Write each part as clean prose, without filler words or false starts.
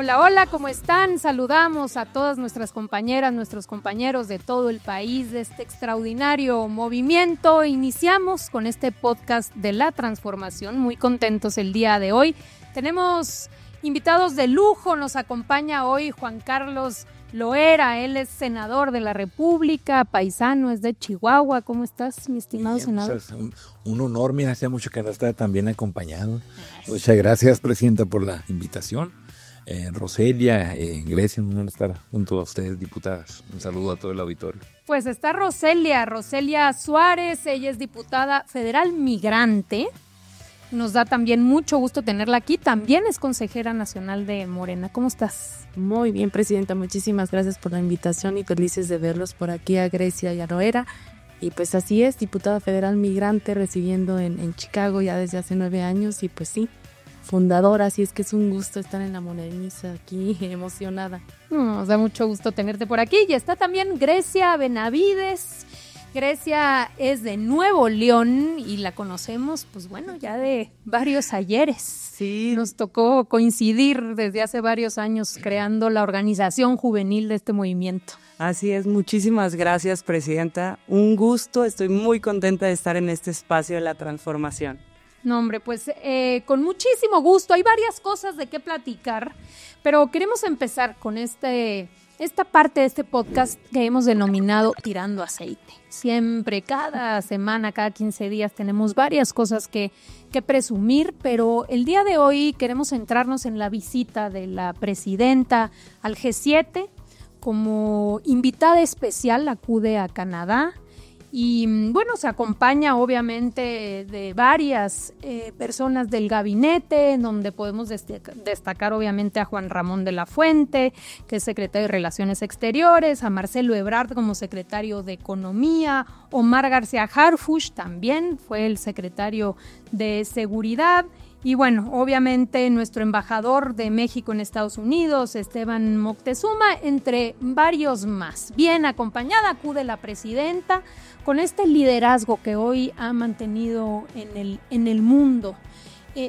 Hola, hola, ¿cómo están? Saludamos a todas nuestras compañeras, nuestros compañeros de todo el país de este extraordinario movimiento. Iniciamos con este podcast de la transformación, muy contentos el día de hoy. Tenemos invitados de lujo, nos acompaña hoy Juan Carlos Loera, él es senador de la República, paisano, es de Chihuahua. ¿Cómo estás, mi estimado senador? Pues, un honor, mira, hace mucho que no estaba tan bien acompañado. Muchas gracias, Presidenta, por la invitación. Roselia, Grecia, un honor estar junto a ustedes, diputadas. Un saludo a todo el auditorio. Pues está Roselia Suárez, ella es diputada federal migrante. Nos da también mucho gusto tenerla aquí, también es consejera nacional de Morena. ¿Cómo estás? Muy bien, Presidenta, muchísimas gracias por la invitación y felices de verlos por aquí a Grecia y a Loera. Y pues así es, diputada federal migrante residiendo en Chicago ya desde hace 9 años y pues sí, fundadora, así es que es un gusto estar en la Moreniza aquí, emocionada. Nos da mucho gusto tenerte por aquí. Y está también Grecia Benavides. Grecia es de Nuevo León y la conocemos, pues bueno, ya de varios ayeres. Sí. Nos tocó coincidir desde hace varios años creando la organización juvenil de este movimiento. Así es, muchísimas gracias, Presidenta. Un gusto, estoy muy contenta de estar en este espacio de la transformación. No, hombre, pues con muchísimo gusto. Hay varias cosas de qué platicar, pero queremos empezar con esta parte de este podcast que hemos denominado Tirando Aceite. Siempre, cada semana, cada 15 días tenemos varias cosas que presumir, pero el día de hoy queremos centrarnos en la visita de la presidenta al G7. Como invitada especial acude a Canadá. Y bueno, se acompaña obviamente de varias personas del gabinete, en donde podemos destacar obviamente a Juan Ramón de la Fuente, que es secretario de Relaciones Exteriores, a Marcelo Ebrard como secretario de Economía, Omar García Harfuch también fue el secretario de Seguridad. Y bueno, obviamente nuestro embajador de México en Estados Unidos, Esteban Moctezuma, entre varios más. Bien acompañada acude la presidenta con este liderazgo que hoy ha mantenido en el mundo.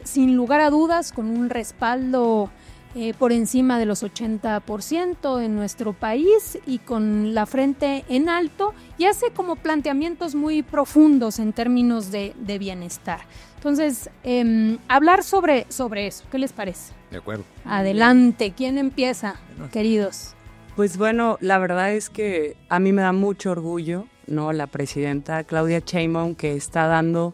Sin lugar a dudas, con un respaldo por encima de los 80% en nuestro país y con la frente en alto, y hace como planteamientos muy profundos en términos de bienestar. Entonces, hablar sobre eso, ¿qué les parece? De acuerdo. Adelante, ¿quién empieza, queridos? Pues bueno, la verdad es que a mí me da mucho orgullo, ¿no? La presidenta Claudia Sheinbaum, que está dando,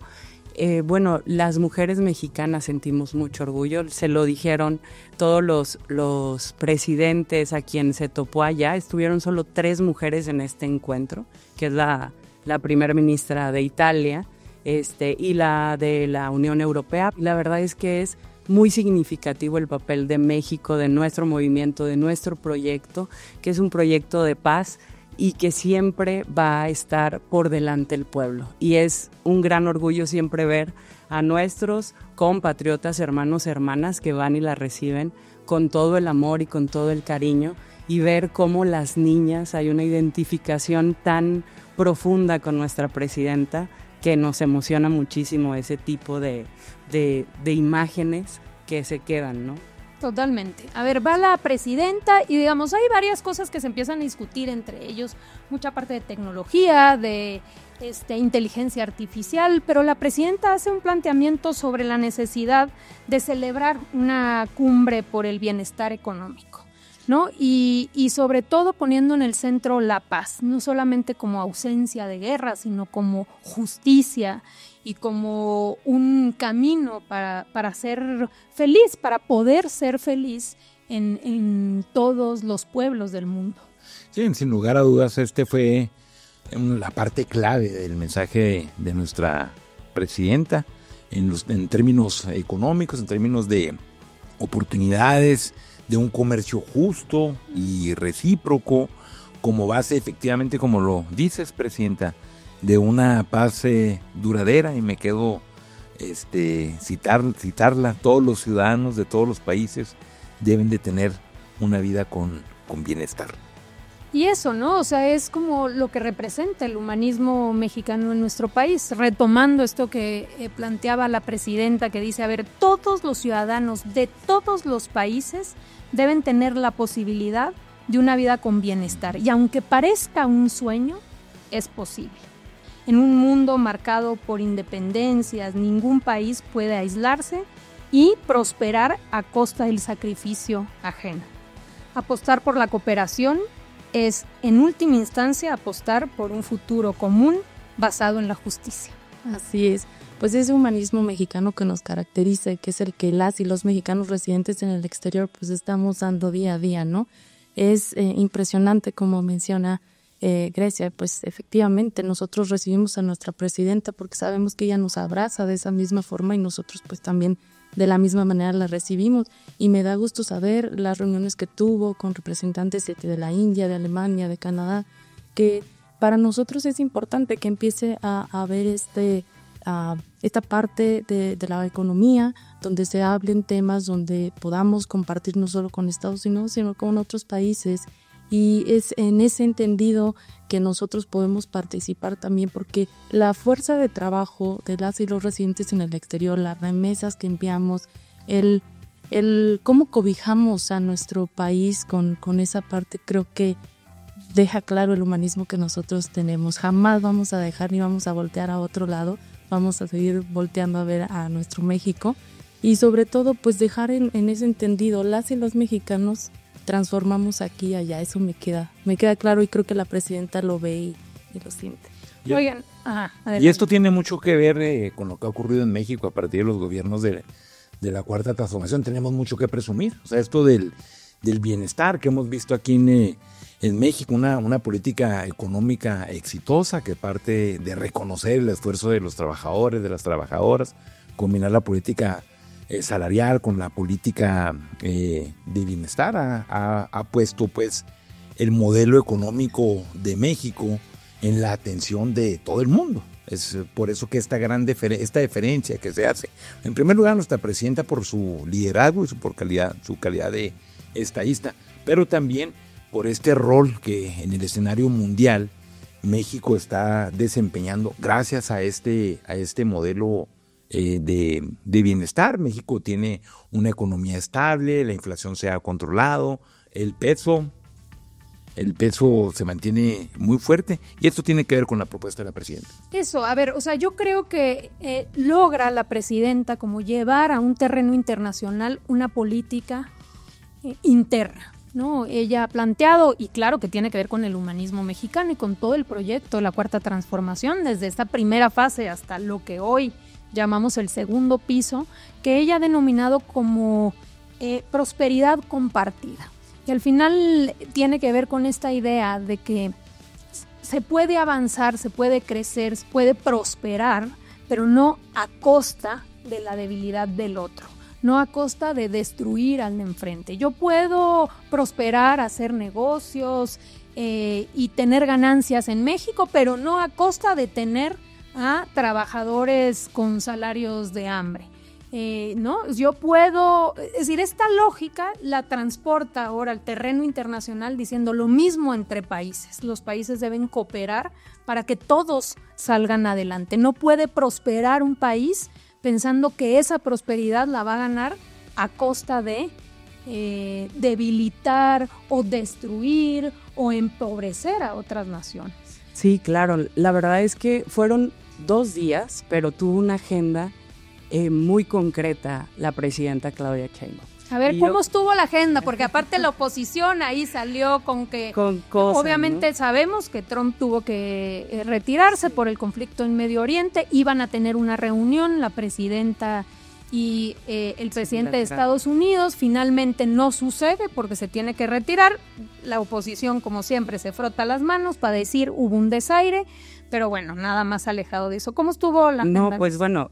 las mujeres mexicanas sentimos mucho orgullo, se lo dijeron todos los presidentes a quien se topó allá, estuvieron solo 3 mujeres en este encuentro, que es la primera ministra de Italia, y la de la Unión Europea. La verdad es que es muy significativo el papel de México, de nuestro movimiento, de nuestro proyecto, que es un proyecto de paz y que siempre va a estar por delante el pueblo. Y es un gran orgullo siempre ver a nuestros compatriotas, hermanos, hermanas que van y la reciben con todo el amor y con todo el cariño, y ver cómo las niñas, hay una identificación tan profunda con nuestra presidenta, que nos emociona muchísimo ese tipo de imágenes que se quedan, ¿no? Totalmente. A ver, va la presidenta y digamos, hay varias cosas que se empiezan a discutir entre ellos, mucha parte de tecnología, de inteligencia artificial, pero la presidenta hace un planteamiento sobre la necesidad de celebrar una cumbre por el bienestar económico, ¿no? Y sobre todo poniendo en el centro la paz, no solamente como ausencia de guerra, sino como justicia y como un camino para ser feliz, para poder ser feliz en todos los pueblos del mundo. Sí, sin lugar a dudas, fue la parte clave del mensaje de nuestra presidenta en términos económicos, en términos de oportunidades, de un comercio justo y recíproco, como base, efectivamente, como lo dices, presidenta, de una paz duradera. Y me quedo citarla, todos los ciudadanos de todos los países deben de tener una vida con bienestar. Y eso, ¿no? O sea, es como lo que representa el humanismo mexicano en nuestro país, retomando esto que planteaba la presidenta, que dice, a ver, todos los ciudadanos de todos los países deben tener la posibilidad de una vida con bienestar. Y aunque parezca un sueño, es posible. En un mundo marcado por independencias, ningún país puede aislarse y prosperar a costa del sacrificio ajeno. Apostar por la cooperación es, en última instancia, apostar por un futuro común basado en la justicia. Así es, pues ese humanismo mexicano que nos caracteriza, que es el que las y los mexicanos residentes en el exterior pues estamos dando día a día, ¿no? Es impresionante, como menciona Grecia, pues efectivamente nosotros recibimos a nuestra presidenta porque sabemos que ella nos abraza de esa misma forma y nosotros pues también de la misma manera la recibimos, y me da gusto saber las reuniones que tuvo con representantes de la India, de Alemania, de Canadá, que para nosotros es importante que empiece a ver esta parte de la economía, donde se hablen temas, donde podamos compartir no solo con Estados Unidos, sino con otros países. Y es en ese entendido que nosotros podemos participar también, porque la fuerza de trabajo de las y los residentes en el exterior, las remesas que enviamos, el cómo cobijamos a nuestro país con esa parte, creo que deja claro el humanismo que nosotros tenemos. Jamás vamos a dejar ni vamos a voltear a otro lado, vamos a seguir volteando a ver a nuestro México, y sobre todo pues dejar en ese entendido, las y los mexicanos transformamos aquí y allá. Eso me queda claro, y creo que la presidenta lo ve y lo siente. Oigan, y esto tiene mucho que ver con lo que ha ocurrido en México a partir de los gobiernos de la Cuarta Transformación. Tenemos mucho que presumir, o sea, esto del bienestar que hemos visto aquí en México, una política económica exitosa que parte de reconocer el esfuerzo de los trabajadores, de las trabajadoras, combinar la política salarial con la política de bienestar, ha puesto pues el modelo económico de México en la atención de todo el mundo. Es por eso que esta diferencia que se hace, en primer lugar, nuestra presidenta por su liderazgo y su calidad de estadista, pero también por este rol que en el escenario mundial México está desempeñando gracias a este modelo de bienestar. México tiene una economía estable, la inflación se ha controlado, el peso se mantiene muy fuerte, y esto tiene que ver con la propuesta de la presidenta. Eso, a ver, o sea, yo creo que logra la presidenta como llevar a un terreno internacional una política interna, ¿no? Ella ha planteado, y claro que tiene que ver con el humanismo mexicano y con todo el proyecto de la Cuarta Transformación, desde esta primera fase hasta lo que hoy llamamos el segundo piso, que ella ha denominado como prosperidad compartida. Y al final tiene que ver con esta idea de que se puede avanzar, se puede crecer, se puede prosperar, pero no a costa de la debilidad del otro, no a costa de destruir al de enfrente. Yo puedo prosperar, hacer negocios y tener ganancias en México, pero no a costa de tener a trabajadores con salarios de hambre. ¿No? Yo puedo, es decir, esta lógica la transporta ahora al terreno internacional diciendo lo mismo entre países. Los países deben cooperar para que todos salgan adelante. No puede prosperar un país pensando que esa prosperidad la va a ganar a costa de debilitar o destruir o empobrecer a otras naciones. Sí, claro. La verdad es que fueron 2 días, pero tuvo una agenda muy concreta la presidenta Claudia Sheinbaum. A ver, ¿cómo estuvo la agenda? Porque aparte la oposición ahí salió con cosas, obviamente, ¿no? Sabemos que Trump tuvo que retirarse por el conflicto en Medio Oriente. Iban a tener una reunión la presidenta y el presidente de Estados Unidos. Finalmente no sucede porque se tiene que retirar. La oposición, como siempre, se frota las manos para decir hubo un desaire. Pero bueno, nada más alejado de eso. ¿Cómo estuvo la agenda? No, pues bueno,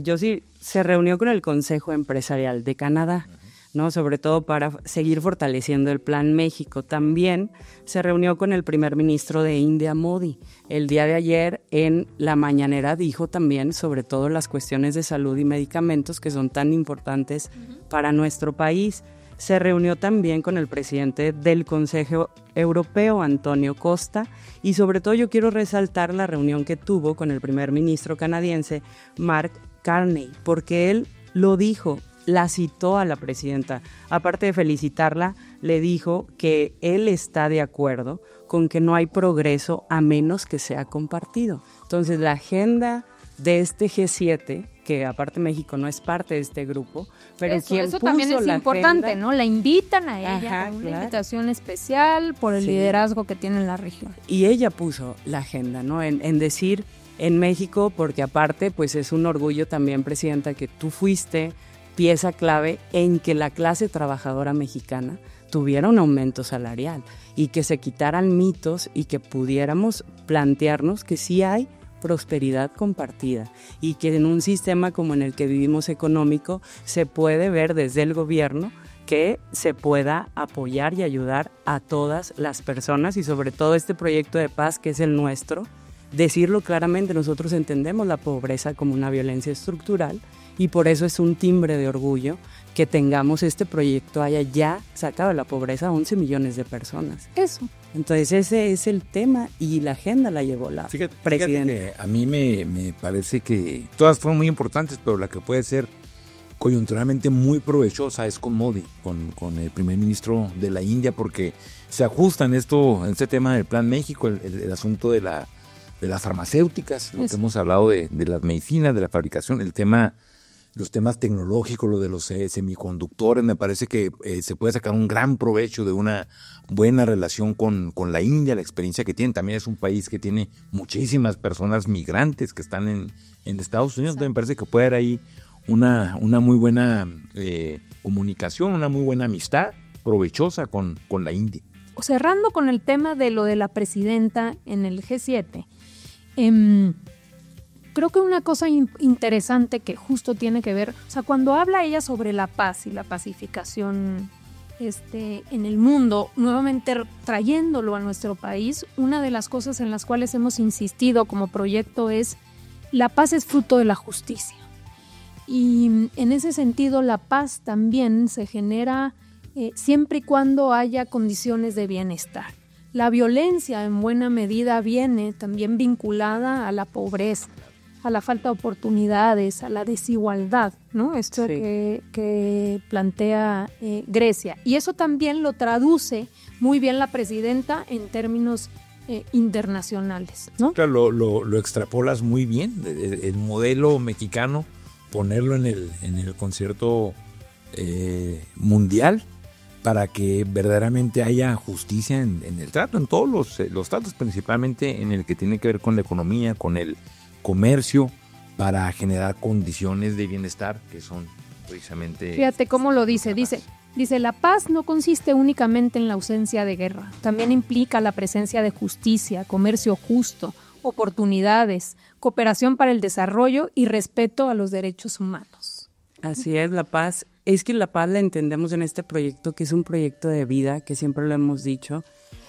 yo sí se reunió con el Consejo Empresarial de Canadá, ¿no? Sobre todo para seguir fortaleciendo el Plan México. También se reunió con el primer ministro de India, Modi. El día de ayer en la mañanera dijo también sobre todo las cuestiones de salud y medicamentos que son tan importantes para nuestro país. Se reunió también con el presidente del Consejo Europeo, Antonio Costa, y sobre todo yo quiero resaltar la reunión que tuvo con el primer ministro canadiense, Mark Carney, porque él lo dijo, la citó a la presidenta. Aparte de felicitarla, le dijo que él está de acuerdo con que no hay progreso a menos que sea compartido. Entonces, la agenda de este G7, que aparte México no es parte de este grupo, pero eso también es importante, ¿no? La invitan a ella, Ajá, una invitación especial por el liderazgo que tiene en la región. Y ella puso la agenda, ¿no? En decir, en México, porque aparte, pues es un orgullo también, presidenta, que tú fuiste pieza clave en que la clase trabajadora mexicana tuviera un aumento salarial y que se quitaran mitos y que pudiéramos plantearnos que sí hay prosperidad compartida y que en un sistema como en el que vivimos económico se puede ver desde el gobierno que se pueda apoyar y ayudar a todas las personas y sobre todo este proyecto de paz que es el nuestro, decirlo claramente, nosotros entendemos la pobreza como una violencia estructural y por eso es un timbre de orgullo que tengamos este proyecto haya ya sacado de la pobreza a 11 millones de personas. Eso. Entonces ese es el tema y la agenda la llevó la presidenta. Fíjate que a mí me parece que todas fueron muy importantes, pero la que puede ser coyunturalmente muy provechosa es con Modi, con el primer ministro de la India, porque se ajusta en este tema del Plan México, el asunto de las farmacéuticas, lo que hemos hablado de las medicinas, de la fabricación, los temas tecnológicos, lo de los semiconductores. Me parece que se puede sacar un gran provecho de una buena relación con la India, la experiencia que tienen. También es un país que tiene muchísimas personas migrantes que están en Estados Unidos. Entonces me parece que puede haber ahí una muy buena comunicación, una muy buena amistad provechosa con la India. Cerrando con el tema de lo de la presidenta en el G7, creo que una cosa interesante que justo tiene que ver, o sea, cuando habla ella sobre la paz y la pacificación en el mundo, nuevamente trayéndolo a nuestro país, una de las cosas en las cuales hemos insistido como proyecto es la paz es fruto de la justicia. Y en ese sentido, la paz también se genera siempre y cuando haya condiciones de bienestar. La violencia en buena medida viene también vinculada a la pobreza, a la falta de oportunidades, a la desigualdad, ¿no? Esto sí. que plantea Grecia. Y eso también lo traduce muy bien la presidenta en términos internacionales, ¿no? Claro, lo extrapolas muy bien, el modelo mexicano, ponerlo en el concierto mundial para que verdaderamente haya justicia en el trato, en todos los tratos, principalmente en el que tiene que ver con la economía, con el comercio, para generar condiciones de bienestar que son precisamente... Fíjate cómo lo dice, la paz no consiste únicamente en la ausencia de guerra, también implica la presencia de justicia, comercio justo, oportunidades, cooperación para el desarrollo y respeto a los derechos humanos. Así es, la paz, es que la paz la entendemos en este proyecto, que es un proyecto de vida, que siempre lo hemos dicho,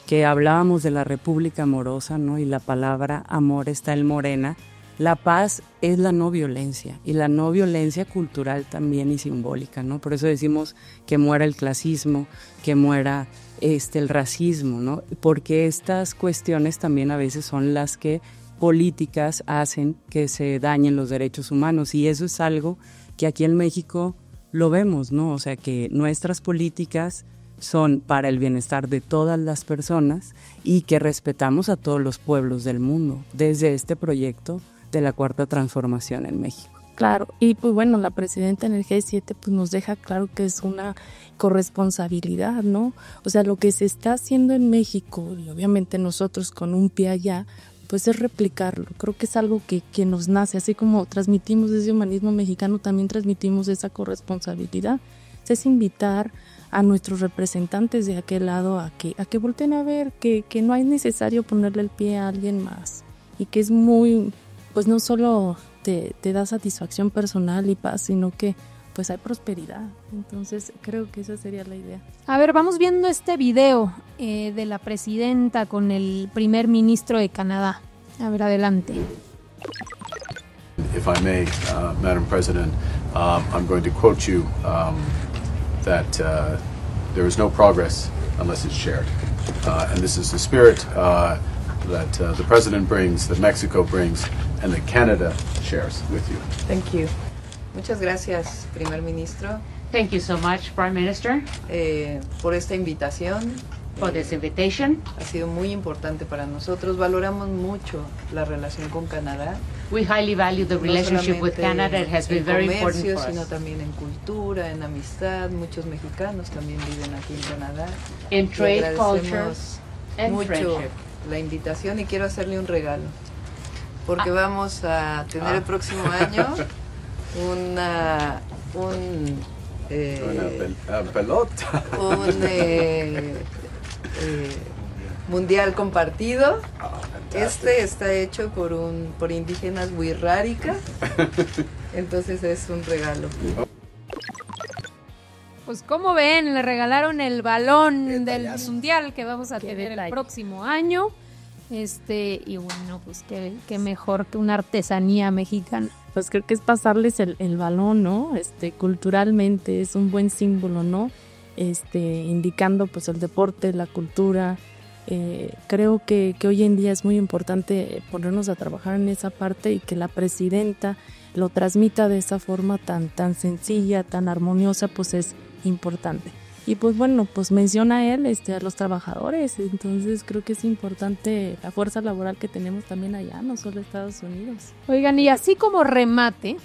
que hablábamos de la República Amorosa, ¿no? Y la palabra amor está en Morena. La paz es la no violencia, y la no violencia cultural también y simbólica, ¿no? Por eso decimos que muera el clasismo, que muera el racismo, ¿no? Porque estas cuestiones también a veces son las que políticas hacen que se dañen los derechos humanos, y eso es algo que aquí en México lo vemos, ¿no? O sea, que nuestras políticas son para el bienestar de todas las personas y que respetamos a todos los pueblos del mundo desde este proyecto de la Cuarta Transformación en México. Claro, y pues bueno, la presidenta en el G7 pues nos deja claro que es una corresponsabilidad, ¿no? O sea, lo que se está haciendo en México, y obviamente nosotros con un pie allá, pues es replicarlo. Creo que es algo que nos nace, así como transmitimos ese humanismo mexicano, también transmitimos esa corresponsabilidad. Es invitar a nuestros representantes de aquel lado a que volteen a ver que no es necesario ponerle el pie a alguien más, y que es muy, pues no solo te da satisfacción personal y paz, sino que pues hay prosperidad. Entonces creo que esa sería la idea. A ver, vamos viendo este video de la presidenta con el primer ministro de Canadá. A ver, adelante. If I may, Madam President, I'm going to quote you that there is no progress unless it's shared. And this is the spirit that the President brings, that Mexico brings, and that Canada shares with you. Thank you. Muchas gracias, Primer Ministro. Thank you so much, Prime Minister, por esta invitación. for this invitation. Ha sido muy importante para nosotros. Valoramos mucho la relación con Canadá. We highly value the relationship with Canada. It has been very important en for comercio, sino us. también en cultura, en amistad. Muchos mexicanos también viven aquí en Canadá. In Y trade, culture, agradecemos and mucho friendship. la invitación y quiero hacerle un regalo. Porque vamos a tener el próximo año Una pelota. un mundial compartido. Este está hecho por indígenas Wixárika. Entonces es un regalo. Pues como ven, le regalaron el balón del mundial que vamos a tener el próximo año. Y bueno, pues qué mejor que una artesanía mexicana. Pues creo que es pasarles el balón, ¿no? Culturalmente es un buen símbolo, ¿no? Indicando pues el deporte, la cultura. Creo que hoy en día es muy importante ponernos a trabajar en esa parte y que la presidenta lo transmita de esa forma tan sencilla, tan armoniosa, pues es importante. Y pues bueno, pues menciona él a los trabajadores, entonces creo que es importante la fuerza laboral que tenemos también allá, no solo Estados Unidos. Oigan, y así como remate,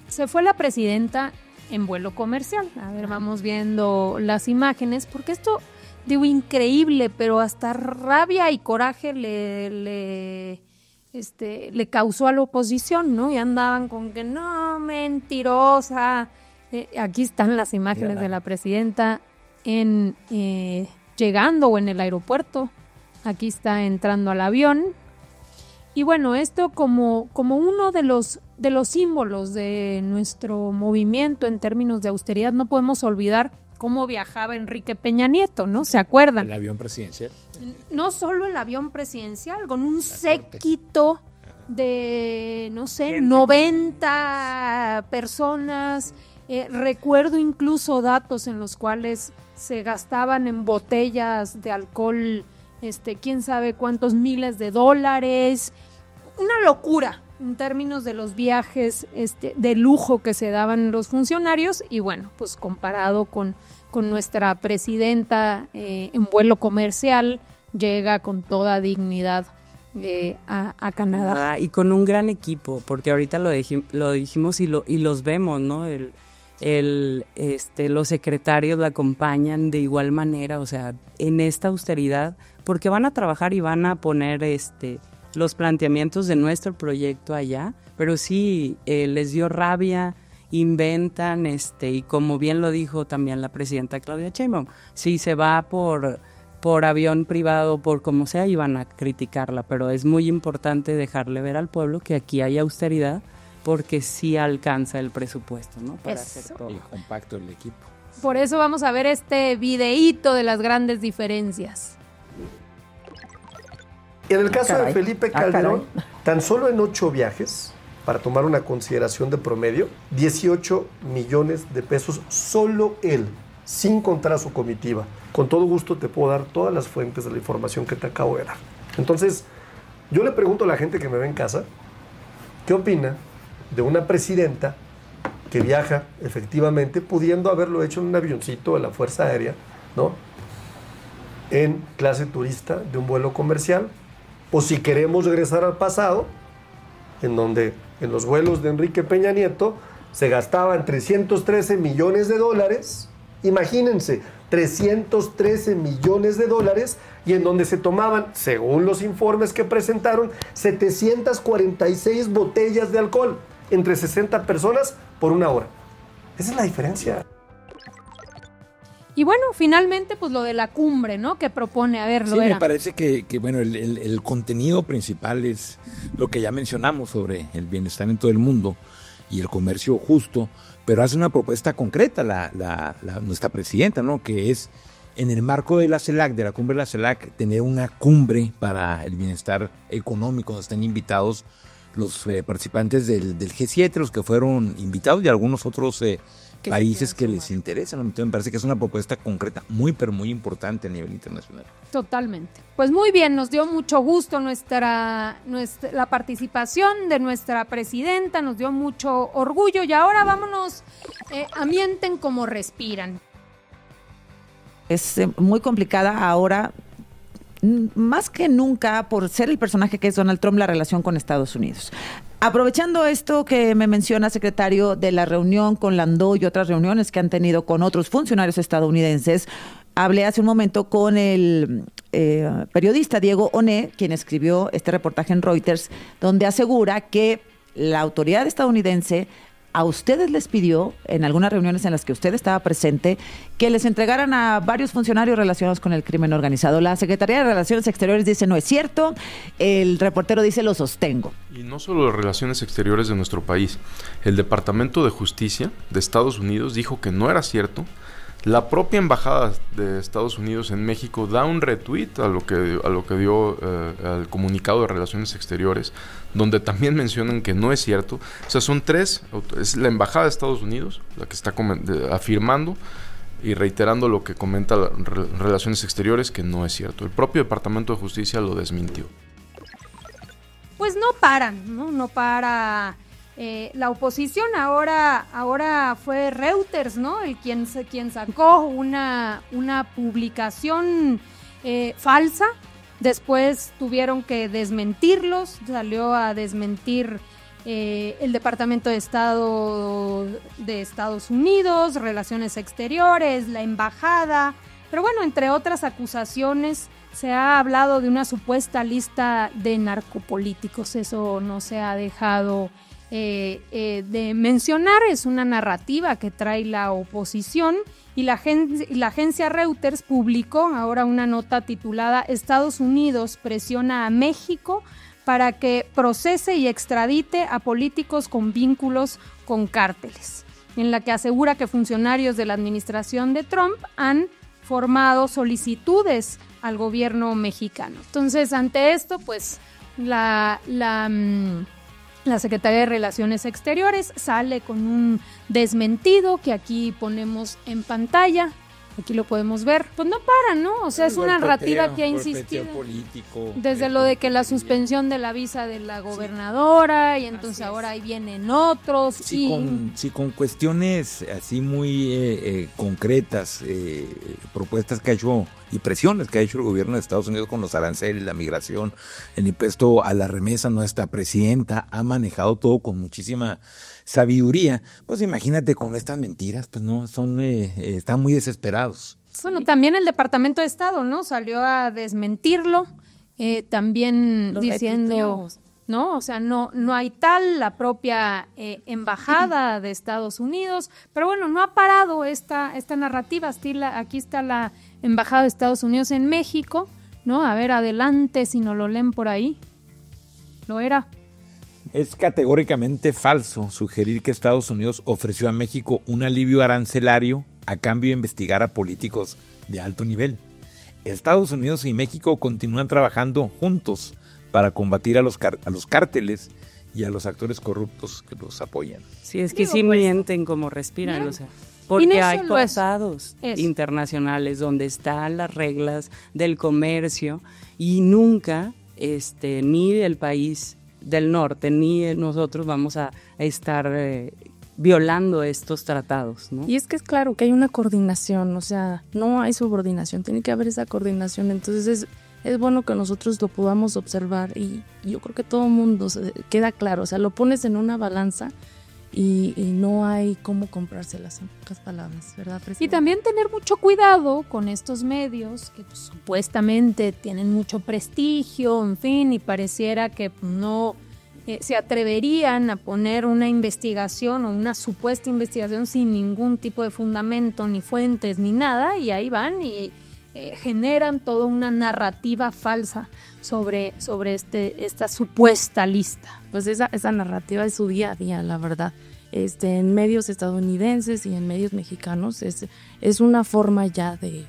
se fue la presidenta en vuelo comercial. A ver, vamos viendo las imágenes, porque esto, digo, increíble, pero hasta rabia y coraje le causó a la oposición, ¿no? Y andaban con que no, mentirosa. Aquí están las imágenes de la presidenta llegando o en el aeropuerto. Aquí está entrando al avión. Y bueno, esto como uno de los símbolos de nuestro movimiento en términos de austeridad, no podemos olvidar cómo viajaba Enrique Peña Nieto, ¿no? ¿Se acuerdan? El avión presidencial. No solo el avión presidencial, con un séquito de, no sé, 90 personas. Recuerdo incluso datos en los cuales se gastaban en botellas de alcohol, quién sabe cuántos miles de dólares. Una locura en términos de los viajes de lujo que se daban los funcionarios. Y bueno, pues comparado con nuestra presidenta en vuelo comercial, llega con toda dignidad a Canadá. Y con un gran equipo, porque ahorita lo dijimos y los vemos, ¿no? Los secretarios la acompañan de igual manera, o sea, en esta austeridad, porque van a trabajar y van a poner los planteamientos de nuestro proyecto allá, pero sí les dio rabia, inventan, y como bien lo dijo también la presidenta Claudia Sheinbaum, si se va por avión privado, por como sea, iban a criticarla, pero es muy importante dejarle ver al pueblo que aquí hay austeridad, porque sí alcanza el presupuesto, ¿no? Para hacer todo. Y compacto el equipo. Por eso vamos a ver este videíto de las grandes diferencias. En el caso de Felipe Calderón, tan solo en 8 viajes, para tomar una consideración de promedio, 18 millones de pesos solo él, sin contar a su comitiva. Con todo gusto te puedo dar todas las fuentes de la información que te acabo de dar. Entonces, yo le pregunto a la gente que me ve en casa, ¿qué opina de una presidenta que viaja efectivamente, pudiendo haberlo hecho en un avioncito de la Fuerza Aérea, ¿no? En clase turista de un vuelo comercial? O si queremos regresar al pasado, en donde en los vuelos de Enrique Peña Nieto se gastaban 313 millones de dólares, imagínense, 313 millones de dólares, y en donde se tomaban, según los informes que presentaron, 746 botellas de alcohol entre 60 personas por 1 hora. Esa es la diferencia. Y bueno, finalmente, pues lo de la cumbre, ¿no? Que propone, a ver, Sí, me parece que bueno, el contenido principal es lo que ya mencionamos sobre el bienestar en todo el mundo y el comercio justo, pero hace una propuesta concreta nuestra presidenta, ¿no? Que es, en el marco de la CELAC, de la cumbre de la CELAC, tener una cumbre para el bienestar económico, donde estén invitados los participantes del G7, los que fueron invitados, y algunos otros países que les interesan. Entonces me parece que es una propuesta concreta muy, pero muy importante a nivel internacional. Totalmente. Pues muy bien, nos dio mucho gusto la participación de nuestra presidenta, nos dio mucho orgullo y ahora vámonos a Mienten como respiran. Es muy complicada ahora, más que nunca, por ser el personaje que es Donald Trump, la relación con Estados Unidos. Aprovechando esto que me menciona, secretario, de la reunión con Landau y otras reuniones que han tenido con otros funcionarios estadounidenses, hablé hace un momento con el periodista Diego Oné, quien escribió este reportaje en Reuters, donde asegura que la autoridad estadounidense a ustedes les pidió, en algunas reuniones en las que usted estaba presente, que les entregaran a varios funcionarios relacionados con el crimen organizado. La Secretaría de Relaciones Exteriores dice no es cierto, el reportero dice lo sostengo. Y no solo las relaciones exteriores de nuestro país, el Departamento de Justicia de Estados Unidos dijo que no era cierto. La propia embajada de Estados Unidos en México da un retweet a lo que dio al comunicado de Relaciones Exteriores, donde también mencionan que no es cierto. O sea, son tres, es la embajada de Estados Unidos la que está afirmando y reiterando lo que comenta Relaciones Exteriores, que no es cierto. El propio Departamento de Justicia lo desmintió. Pues no paran, no para... la oposición ahora fue Reuters, ¿no? Quien sacó una publicación falsa. Después tuvieron que desmentirlos. Salió a desmentir el Departamento de Estado de Estados Unidos, Relaciones Exteriores, la embajada. Pero bueno, entre otras acusaciones, se ha hablado de una supuesta lista de narcopolíticos. Eso no se ha dejado de mencionar, es una narrativa que trae la oposición y la agencia Reuters publicó ahora una nota titulada Estados Unidos presiona a México para que procese y extradite a políticos con vínculos con cárteles, en la que asegura que funcionarios de la administración de Trump han formado solicitudes al gobierno mexicano. Entonces, ante esto, pues la Secretaría de Relaciones Exteriores sale con un desmentido que aquí ponemos en pantalla. Aquí lo podemos ver. Pues no para, ¿no? O sea, es una narrativa que ha insistido desde lo de que la suspensión de la visa de la gobernadora y entonces ahora ahí vienen otros. Sí, con cuestiones así muy concretas, propuestas que ha hecho y presiones que ha hecho el gobierno de Estados Unidos con los aranceles, la migración, el impuesto a la remesa. Nuestra presidenta ha manejado todo con muchísima sabiduría. Pues imagínate con estas mentiras, pues no, están muy desesperados. Bueno, también el Departamento de Estado, ¿no? Salió a desmentirlo, también los diciendo, ¿no? O sea, no hay tal, la propia embajada de Estados Unidos, pero bueno, no ha parado esta narrativa. Aquí está la embajada de Estados Unidos en México, ¿no? A ver, adelante, si no lo leen por ahí. Lo era. Es categóricamente falso sugerir que Estados Unidos ofreció a México un alivio arancelario a cambio de investigar a políticos de alto nivel. Estados Unidos y México continúan trabajando juntos para combatir a los cárteles y a los actores corruptos que los apoyan. Sí, es que sí mienten como respiran, o sea, porque hay tratados internacionales donde están las reglas del comercio y nunca ni del país del norte ni nosotros vamos a estar violando estos tratados, ¿no? Y es que es claro que hay una coordinación, o sea, no hay subordinación, tiene que haber esa coordinación, entonces es bueno que nosotros lo podamos observar y yo creo que todo el mundo queda claro, o sea, lo pones en una balanza y no hay cómo comprárselas, en pocas palabras, ¿verdad, presidente? Y también tener mucho cuidado con estos medios que pues, supuestamente tienen mucho prestigio, en fin, y pareciera que no se atreverían a poner una investigación o una supuesta investigación sin ningún tipo de fundamento, ni fuentes, ni nada, y ahí van y generan toda una narrativa falsa sobre esta supuesta lista. Pues esa narrativa es su día a día, la verdad. En medios estadounidenses y en medios mexicanos es una forma ya de,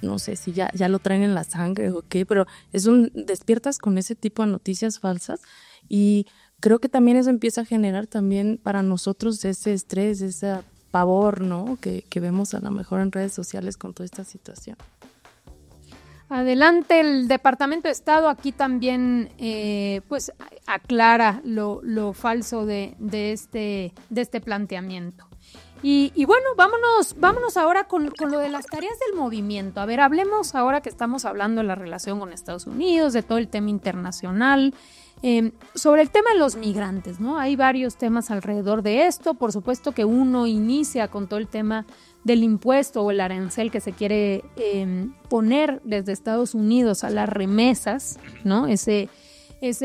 no sé si ya lo traen en la sangre o qué, pero despiertas con ese tipo de noticias falsas y creo que también eso empieza a generar también para nosotros ese estrés, esa pavor, ¿no? Que vemos a lo mejor en redes sociales con toda esta situación. Adelante, el Departamento de Estado aquí también pues aclara lo falso de este planteamiento. Y bueno, vámonos ahora con lo de las tareas del movimiento. A ver, hablemos ahora que estamos hablando de la relación con Estados Unidos, de todo el tema internacional, sobre el tema de los migrantes, ¿no? Hay varios temas alrededor de esto. Por supuesto que uno inicia con todo el tema del impuesto o el arancel que se quiere poner desde Estados Unidos a las remesas, ¿no? Ese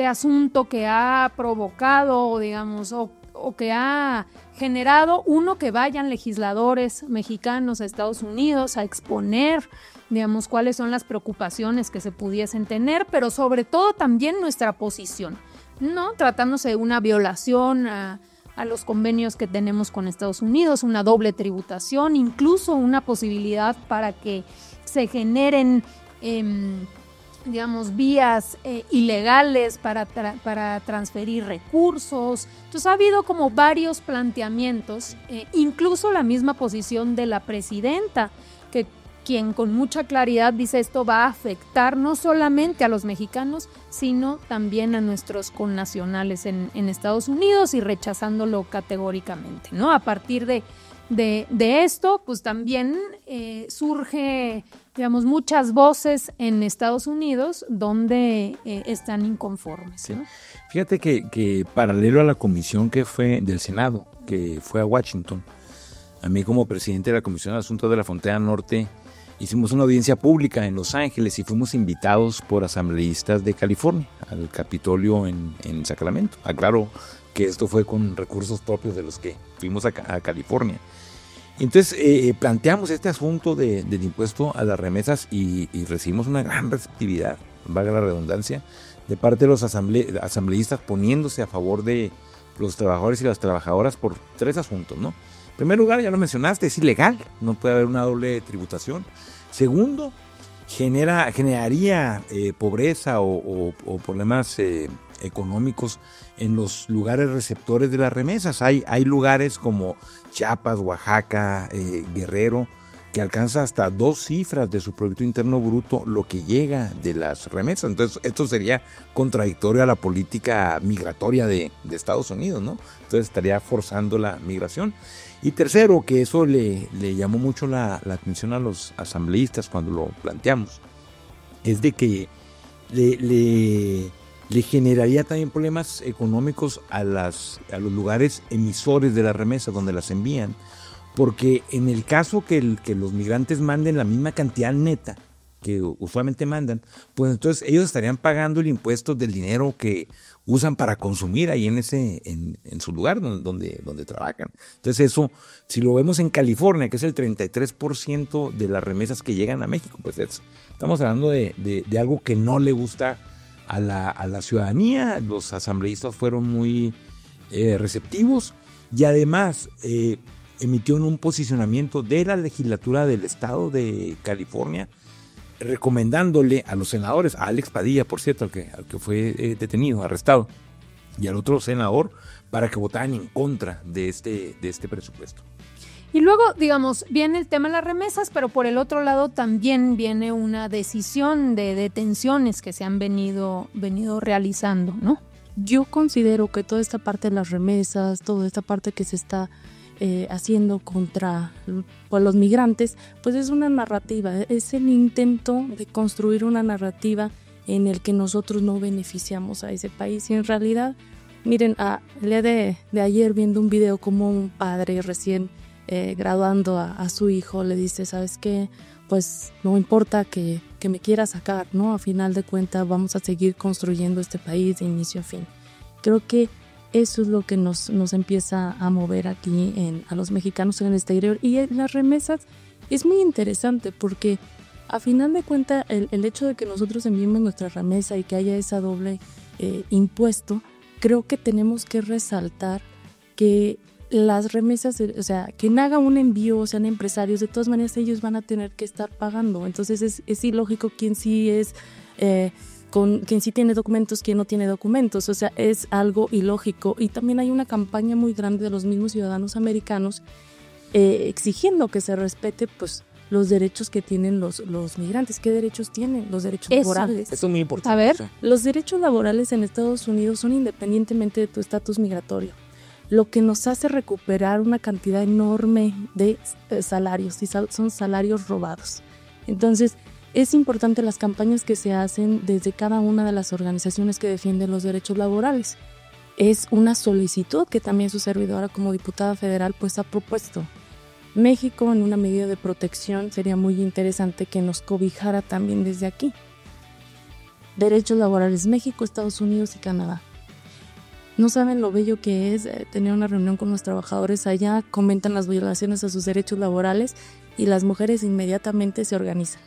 asunto que ha provocado, digamos, o que ha generado que vayan legisladores mexicanos a Estados Unidos a exponer, digamos, cuáles son las preocupaciones que se pudiesen tener, pero sobre todo también nuestra posición, ¿no? Tratándose de una violación a los convenios que tenemos con Estados Unidos, una doble tributación, incluso una posibilidad para que se generen digamos, vías ilegales para transferir recursos. Entonces ha habido como varios planteamientos, incluso la misma posición de la presidenta, quien con mucha claridad dice esto va a afectar no solamente a los mexicanos, sino también a nuestros connacionales en Estados Unidos, y rechazándolo categóricamente, ¿no? A partir de esto, pues también surge, digamos, muchas voces en Estados Unidos donde están inconformes, ¿no? Fíjate que paralelo a la comisión que fue del Senado, que fue a Washington, a mí como presidente de la Comisión de Asuntos de la Frontera Norte, hicimos una audiencia pública en Los Ángeles y fuimos invitados por asambleístas de California al Capitolio en Sacramento. Aclaro que esto fue con recursos propios de los que fuimos a California. Entonces planteamos este asunto del impuesto a las remesas y recibimos una gran receptividad, valga la redundancia, de parte de los asambleístas poniéndose a favor de los trabajadores y las trabajadoras por 3 asuntos, ¿no? En primer lugar, ya lo mencionaste, es ilegal, no puede haber una doble tributación. Segundo, generaría pobreza o problemas económicos en los lugares receptores de las remesas. Hay lugares como Chiapas, Oaxaca, Guerrero, que alcanza hasta 2 cifras de su Producto Interno Bruto lo que llega de las remesas. Entonces, esto sería contradictorio a la política migratoria de Estados Unidos, ¿no? Entonces, estaría forzando la migración. Y tercero, que eso le llamó mucho la atención a los asambleístas cuando lo planteamos, es de que le generaría también problemas económicos a los lugares emisores de las remesas donde las envían, porque en el caso que los migrantes manden la misma cantidad neta que usualmente mandan, pues entonces ellos estarían pagando el impuesto del dinero que usan para consumir ahí en su lugar donde trabajan. Entonces eso, si lo vemos en California, que es el 33% de las remesas que llegan a México, pues estamos hablando de algo que no le gusta a la ciudadanía. Los asambleístas fueron muy receptivos y además emitió un posicionamiento de la legislatura del estado de California recomendándole a los senadores, a Alex Padilla, por cierto, al que fue detenido, arrestado, y al otro senador, para que votaran en contra de este presupuesto. Y luego, digamos, viene el tema de las remesas, pero por el otro lado también viene una decisión de detenciones que se han venido realizando, ¿no? Yo considero que toda esta parte de las remesas, toda esta parte que se está haciendo contra los migrantes, pues es una narrativa, es el intento de construir una narrativa en el que nosotros no beneficiamos a ese país. Y en realidad, miren, el día de ayer viendo un video como un padre recién graduando a su hijo le dice, ¿sabes qué? Pues no importa que me quiera sacar, ¿no? A final de cuentas vamos a seguir construyendo este país de inicio a fin. Creo que eso es lo que nos empieza a mover aquí a los mexicanos en el exterior. Y las remesas es muy interesante porque a final de cuentas el hecho de que nosotros enviemos nuestra remesa y que haya esa doble impuesto, creo que tenemos que resaltar que las remesas, o sea, quien haga un envío, sean empresarios, de todas maneras ellos van a tener que estar pagando. Entonces es ilógico quien sí es... con quien sí tiene documentos, quien no tiene documentos, o sea, es algo ilógico. Y también hay una campaña muy grande de los mismos ciudadanos americanos exigiendo que se respete pues los derechos que tienen los migrantes. ¿Qué derechos tienen? Los derechos laborales. Eso es muy importante. A ver. Los derechos laborales en Estados Unidos son independientemente de tu estatus migratorio, lo que nos hace recuperar una cantidad enorme de salarios, y son salarios robados. Entonces, es importante las campañas que se hacen desde cada una de las organizaciones que defienden los derechos laborales. Es una solicitud que también su servidora como diputada federal pues ha propuesto. México, en una medida de protección, sería muy interesante que nos cobijara también desde aquí. Derechos laborales, México, Estados Unidos y Canadá. No saben lo bello que es tener una reunión con los trabajadores allá, comentan las violaciones a sus derechos laborales y las mujeres inmediatamente se organizan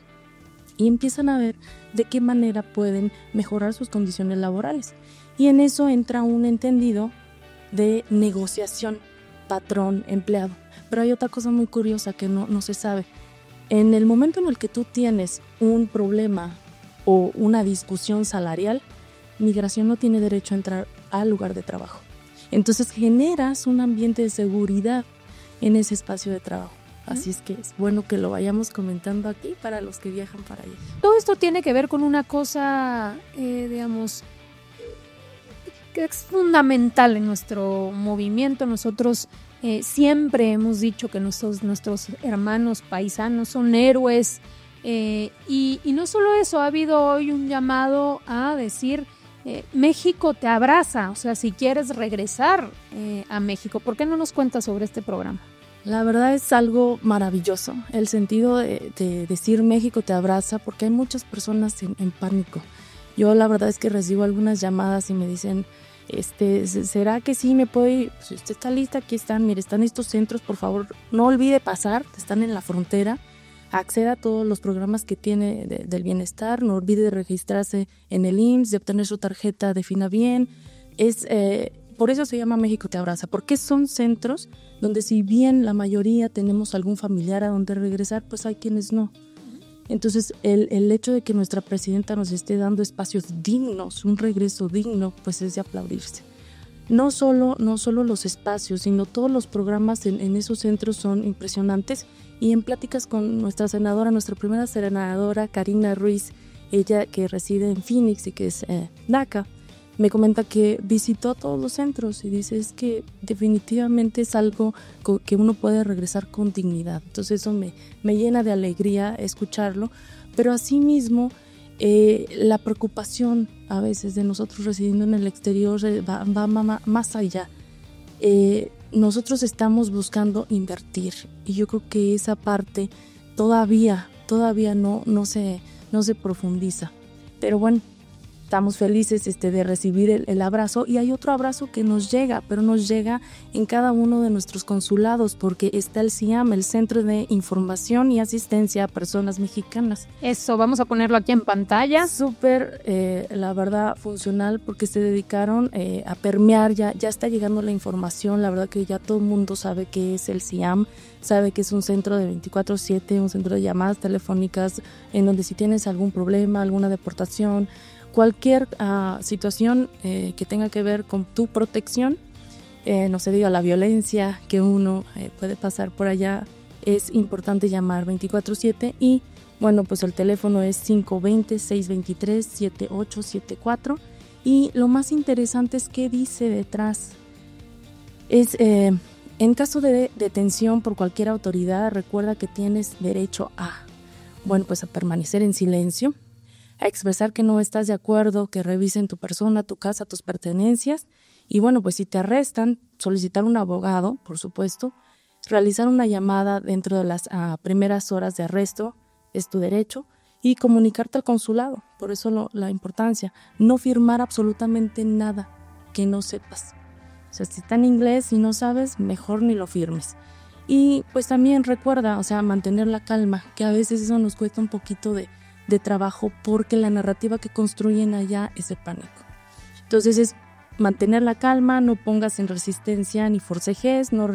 y empiezan a ver de qué manera pueden mejorar sus condiciones laborales. Y en eso entra un entendido de negociación patrón-empleado. Pero hay otra cosa muy curiosa que no se sabe. En el momento en el que tú tienes un problema o una discusión salarial, migración no tiene derecho a entrar al lugar de trabajo. Entonces generas un ambiente de seguridad en ese espacio de trabajo. Así es que es bueno que lo vayamos comentando aquí para los que viajan para allá. Todo esto tiene que ver con una cosa, digamos, que es fundamental en nuestro movimiento. Nosotros siempre hemos dicho que nuestros hermanos paisanos son héroes, y no solo eso, ha habido hoy un llamado a decir México te abraza, o sea, si quieres regresar a México. ¿Por qué no nos cuentas sobre este programa? La verdad es algo maravilloso, el sentido de decir México te abraza, porque hay muchas personas en pánico. Yo la verdad es que recibo algunas llamadas y me dicen, ¿será que sí me puedo ir? Si usted está lista, aquí están, mire, están estos centros, por favor, no olvide pasar, están en la frontera, acceda a todos los programas que tiene del bienestar, no olvide de registrarse en el IMSS, de obtener su tarjeta de Finabien. Por eso se llama México te abraza, porque son centros donde si bien la mayoría tenemos algún familiar a donde regresar, pues hay quienes no. Entonces el hecho de que nuestra presidenta nos esté dando espacios dignos, un regreso digno, pues es de aplaudirse. No solo los espacios, sino todos los programas en esos centros son impresionantes. Y en pláticas con nuestra primera senadora, Karina Ruiz, ella que reside en Phoenix y que es DACA, me comenta que visitó todos los centros y dice, es que definitivamente es algo que uno puede regresar con dignidad. Entonces eso me llena de alegría escucharlo, pero asimismo la preocupación a veces de nosotros residiendo en el exterior va más allá. Nosotros estamos buscando invertir y yo creo que esa parte todavía no se profundiza. Pero bueno, estamos felices de recibir el abrazo, y hay otro abrazo que nos llega, pero nos llega en cada uno de nuestros consulados, porque está el CIAM, el Centro de Información y Asistencia a Personas Mexicanas. Eso, vamos a ponerlo aquí en pantalla. Súper, la verdad, funcional, porque se dedicaron a permear, ya está llegando la información, la verdad que ya todo el mundo sabe qué es el CIAM, sabe que es un centro de 24/7, un centro de llamadas telefónicas, en donde si tienes algún problema, alguna deportación, cualquier situación que tenga que ver con tu protección, no se diga la violencia que uno puede pasar por allá, es importante llamar 24/7 y bueno, pues el teléfono es 520-623-7874 y lo más interesante es qué dice detrás. Es en caso de detención por cualquier autoridad, recuerda que tienes derecho a permanecer en silencio, a expresar que no estás de acuerdo, que revisen tu persona, tu casa, tus pertenencias y bueno, pues si te arrestan, solicitar un abogado, por supuesto, realizar una llamada dentro de las primeras horas de arresto, es tu derecho, y comunicarte al consulado, por eso la importancia, no firmar absolutamente nada que no sepas. O sea, si está en inglés y no sabes, mejor ni lo firmes. Y pues también recuerda, mantener la calma, que a veces eso nos cuesta un poquito de trabajo porque la narrativa que construyen allá es de pánico. Entonces es mantener la calma, no pongas en resistencia ni forcejes, no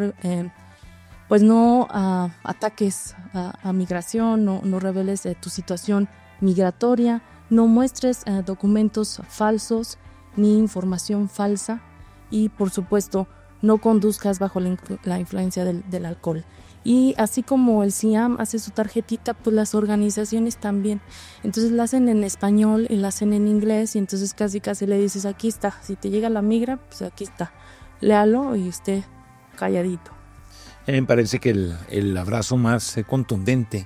ataques a migración, no reveles tu situación migratoria, no muestres documentos falsos ni información falsa y por supuesto no conduzcas bajo la influencia del alcohol. Y así como el CIAM hace su tarjetita, pues las organizaciones también. Entonces la hacen en español y la hacen en inglés y entonces casi le dices, aquí está, si te llega la migra, pues aquí está, léalo y esté calladito. Me parece que el abrazo más contundente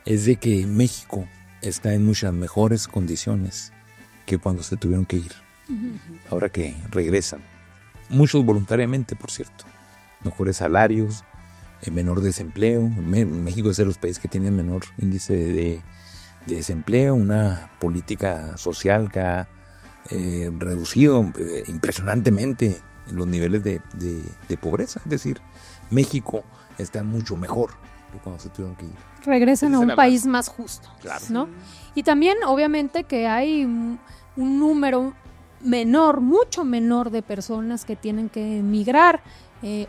es de que México está en muchas mejores condiciones que cuando se tuvieron que ir. Ahora que regresan, muchos voluntariamente, por cierto, mejores salarios, menor desempleo. México es de los países que tienen menor índice de desempleo, una política social que ha reducido impresionantemente los niveles de pobreza. Es decir, México está mucho mejor que cuando se tuvieron que ir. Regresan a un país más justo, claro, ¿no? Y también, obviamente, que hay un número menor, mucho menor de personas que tienen que emigrar,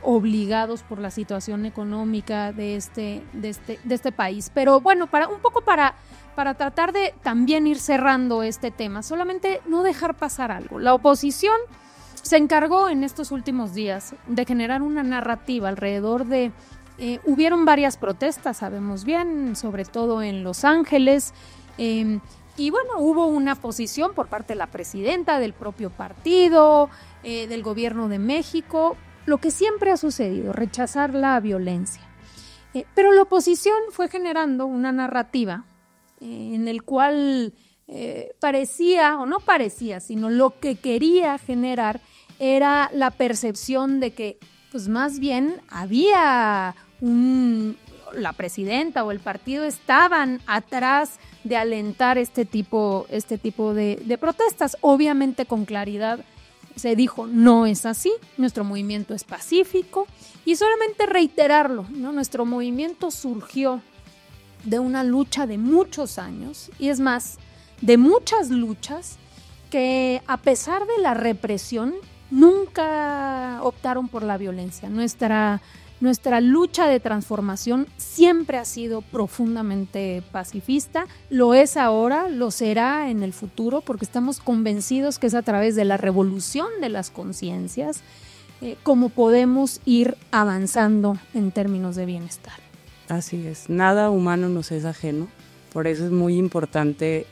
obligados por la situación económica de este país. Pero bueno, para tratar de también ir cerrando este tema, solamente no dejar pasar algo. La oposición se encargó en estos últimos días de generar una narrativa alrededor de... hubieron varias protestas, sabemos bien, sobre todo en Los Ángeles, y bueno, hubo una posición por parte de la presidenta, del propio partido, del gobierno de México, lo que siempre ha sucedido, rechazar la violencia. Pero la oposición fue generando una narrativa en el cual parecía, o no parecía, sino lo que quería generar era la percepción de que, pues más bien había la presidenta o el partido estaban atrás de alentar este tipo de protestas. Obviamente con claridad se dijo, no es así, nuestro movimiento es pacífico, y solamente reiterarlo, ¿no? Nuestro movimiento surgió de una lucha de muchos años, y es más, de muchas luchas que a pesar de la represión nunca optaron por la violencia. Nuestra lucha de transformación siempre ha sido profundamente pacifista, lo es ahora, lo será en el futuro, porque estamos convencidos que es a través de la revolución de las conciencias como podemos ir avanzando en términos de bienestar. Así es, nada humano nos es ajeno, por eso es muy importante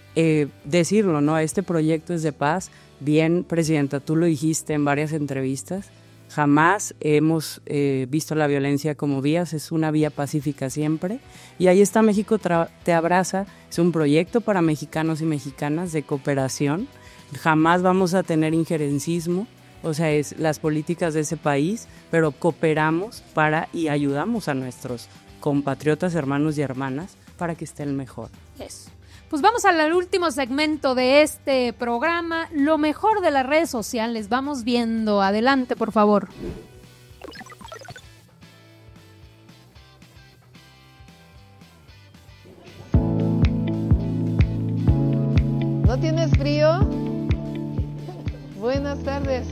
decirlo, ¿no? Este proyecto es de paz. Bien, Presidenta, tú lo dijiste en varias entrevistas, jamás hemos visto la violencia como vías, es una vía pacífica siempre. Y ahí está México Te Abraza, es un proyecto para mexicanos y mexicanas de cooperación. Jamás vamos a tener injerencismo, o sea, es las políticas de ese país, pero cooperamos y ayudamos a nuestros compatriotas, hermanos y hermanas para que estén mejor. Eso. Pues vamos al último segmento de este programa, lo mejor de las redes sociales. Vamos viendo. Adelante, por favor. ¿No tienes frío? Buenas tardes.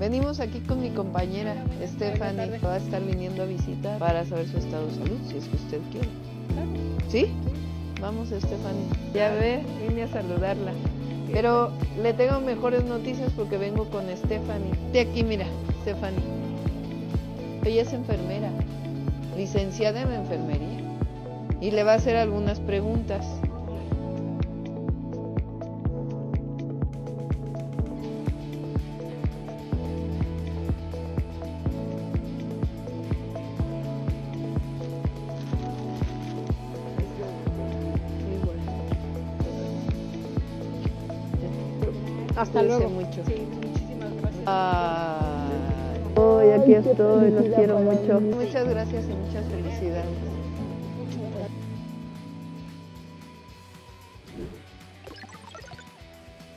Venimos aquí con mi compañera Stephanie. Va a estar viniendo a visitar para saber su estado de salud, si es que usted quiere. ¿Sí? Vamos, Stephanie. Ya ve, vine a saludarla. Pero le tengo mejores noticias porque vengo con Stephanie. De aquí, mira, Stephanie. Ella es enfermera, licenciada en enfermería. Y le va a hacer algunas preguntas. Hasta luego. Mucho. Sí, muchísimas gracias. Hoy aquí estoy, los quiero mucho. Muchas gracias y muchas felicidades.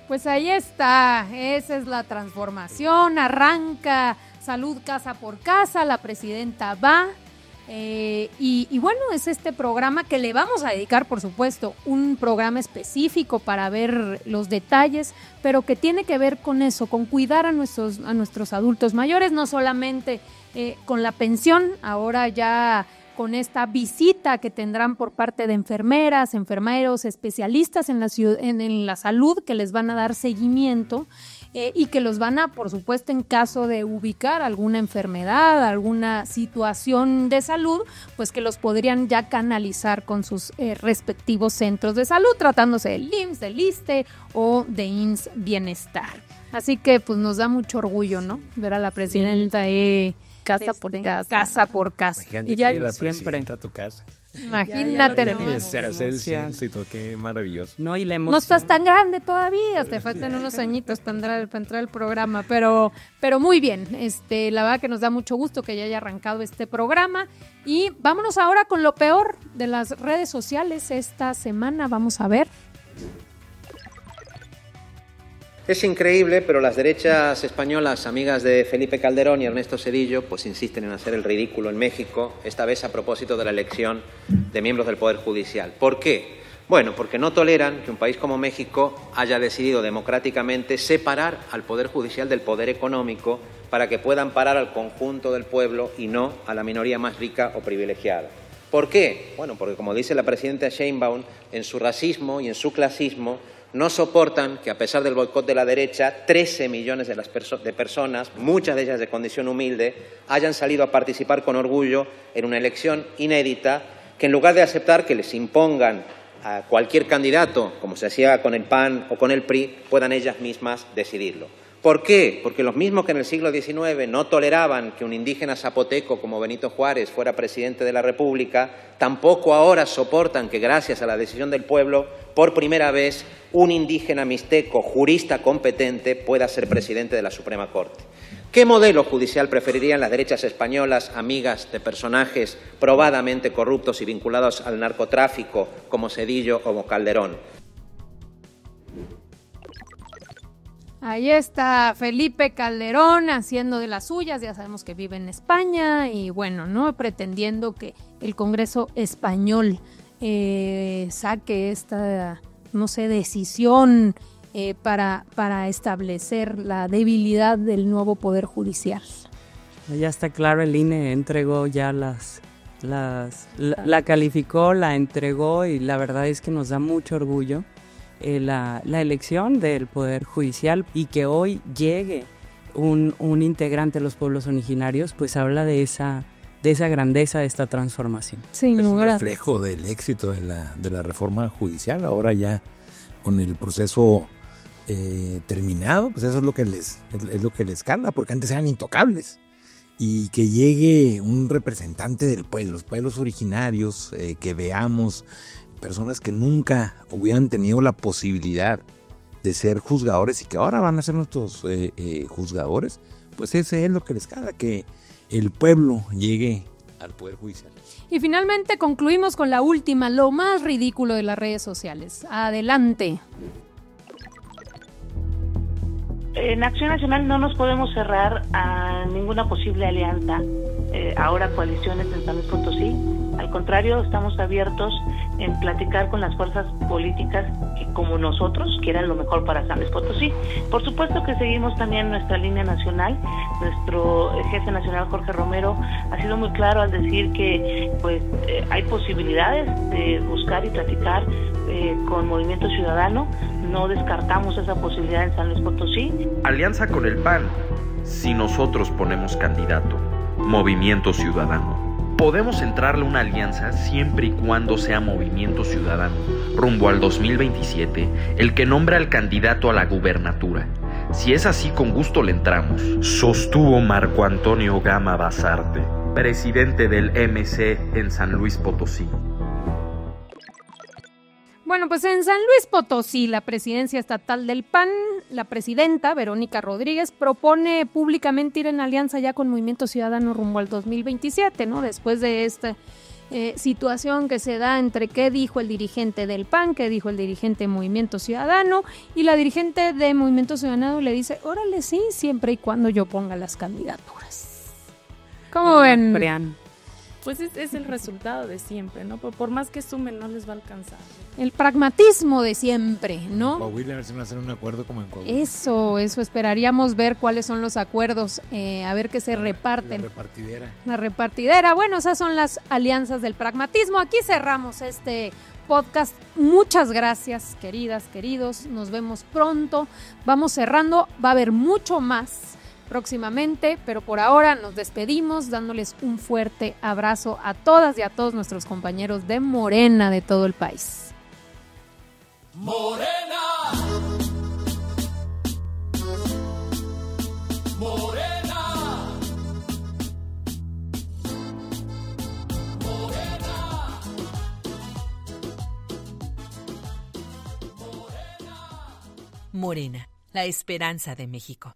Pues ahí está, esa es la transformación, arranca salud casa por casa, la presidenta va. Y bueno, es este programa que le vamos a dedicar, por supuesto, un programa específico para ver los detalles, pero que tiene que ver con eso, con cuidar a nuestros adultos mayores, no solamente con la pensión, ahora ya con esta visita que tendrán por parte de enfermeras, enfermeros, especialistas en la salud que les van a dar seguimiento. y que los van a, por supuesto, en caso de ubicar alguna enfermedad, alguna situación de salud, pues que los podrían ya canalizar con sus respectivos centros de salud, tratándose del IMSS, del ISSSTE o de IMSS Bienestar. Así que pues nos da mucho orgullo, ¿no? Ver a la presidenta casa por casa. Casa por casa. Imagínate Y ya que la siempre. presidenta a tu casa. Imagínate. Hacer el ciencito, qué maravilloso. No, y la emoción. No estás tan grande todavía, te faltan unos añitos para entrar al programa, pero muy bien. La verdad que nos da mucho gusto que ya haya arrancado este programa. Y vámonos ahora con lo peor de las redes sociales esta semana. Vamos a ver. Es increíble, pero las derechas españolas, amigas de Felipe Calderón y Ernesto Zedillo, pues insisten en hacer el ridículo en México, esta vez a propósito de la elección de miembros del Poder Judicial. ¿Por qué? Bueno, porque no toleran que un país como México haya decidido democráticamente separar al Poder Judicial del Poder Económico para que puedan parar al conjunto del pueblo y no a la minoría más rica o privilegiada. ¿Por qué? Bueno, porque como dice la presidenta Sheinbaum, en su racismo y en su clasismo, no soportan que, a pesar del boicot de la derecha, 13 millones de personas, muchas de ellas de condición humilde, hayan salido a participar con orgullo en una elección inédita que, en lugar de aceptar que les impongan a cualquier candidato, como se hacía con el PAN o con el PRI, puedan ellas mismas decidirlo. ¿Por qué? Porque los mismos que en el siglo XIX no toleraban que un indígena zapoteco como Benito Juárez fuera presidente de la República, tampoco ahora soportan que, gracias a la decisión del pueblo, por primera vez un indígena mixteco, jurista competente, pueda ser presidente de la Suprema Corte. ¿Qué modelo judicial preferirían las derechas españolas, amigas de personajes probadamente corruptos y vinculados al narcotráfico como Zedillo o Calderón? Ahí está Felipe Calderón haciendo de las suyas, ya sabemos que vive en España y bueno, ¿no? Pretendiendo que el Congreso español saque esta, no sé, decisión para establecer la debilidad del nuevo Poder Judicial. Ya está claro, el INE entregó ya la calificó, la entregó y la verdad es que nos da mucho orgullo la elección del Poder Judicial y que hoy llegue un integrante de los pueblos originarios, pues habla de esa grandeza, de esta transformación. Sin Es un lugar a reflejo del éxito de la reforma judicial. Ahora ya con el proceso terminado, pues eso es lo que les cala, porque antes eran intocables. Y que llegue un representante del pueblo, los pueblos originarios, que veamos personas que nunca hubieran tenido la posibilidad de ser juzgadores y que ahora van a ser nuestros juzgadores, pues ese es lo que les cala, que el pueblo llegue al Poder Judicial. Y finalmente concluimos con la última, lo más ridículo de las redes sociales. Adelante. En Acción Nacional no nos podemos cerrar a ninguna posible alianza, ahora coaliciones en San Luis Potosí. Al contrario, estamos abiertos en platicar con las fuerzas políticas que, como nosotros, quieran lo mejor para San Luis Potosí. Por supuesto que seguimos también nuestra línea nacional. Nuestro jefe nacional, Jorge Romero, ha sido muy claro al decir que hay posibilidades de buscar y platicar con Movimiento Ciudadano. No descartamos esa posibilidad en San Luis Potosí. Alianza con el PAN, si nosotros ponemos candidato. Movimiento Ciudadano. Podemos entrarle a una alianza siempre y cuando sea Movimiento Ciudadano, rumbo al 2027, el que nombra al candidato a la gubernatura. Si es así, con gusto le entramos, sostuvo Marco Antonio Gama Basarte, presidente del MC en San Luis Potosí. Bueno, pues en San Luis Potosí, la presidencia estatal del PAN, la presidenta Verónica Rodríguez propone públicamente ir en alianza ya con Movimiento Ciudadano rumbo al 2027, ¿no? Después de esta situación que se da entre qué dijo el dirigente del PAN, qué dijo el dirigente de Movimiento Ciudadano, y la dirigente de Movimiento Ciudadano le dice, órale sí, siempre y cuando yo ponga las candidaturas. ¿Cómo ven? Pues es el resultado de siempre, ¿no? Por más que sumen, no les va a alcanzar. El pragmatismo de siempre, ¿no? Coahuila, a ver si van a hacer un acuerdo como en Coahuila. Eso, esperaríamos ver cuáles son los acuerdos, a ver qué se reparten. La repartidera. La repartidera, bueno, esas son las alianzas del pragmatismo. Aquí cerramos este podcast. Muchas gracias, queridas, queridos. Nos vemos pronto. Vamos cerrando. Va a haber mucho más próximamente, pero por ahora nos despedimos dándoles un fuerte abrazo a todas y a todos nuestros compañeros de Morena de todo el país. Morena. Morena. Morena, la esperanza de México.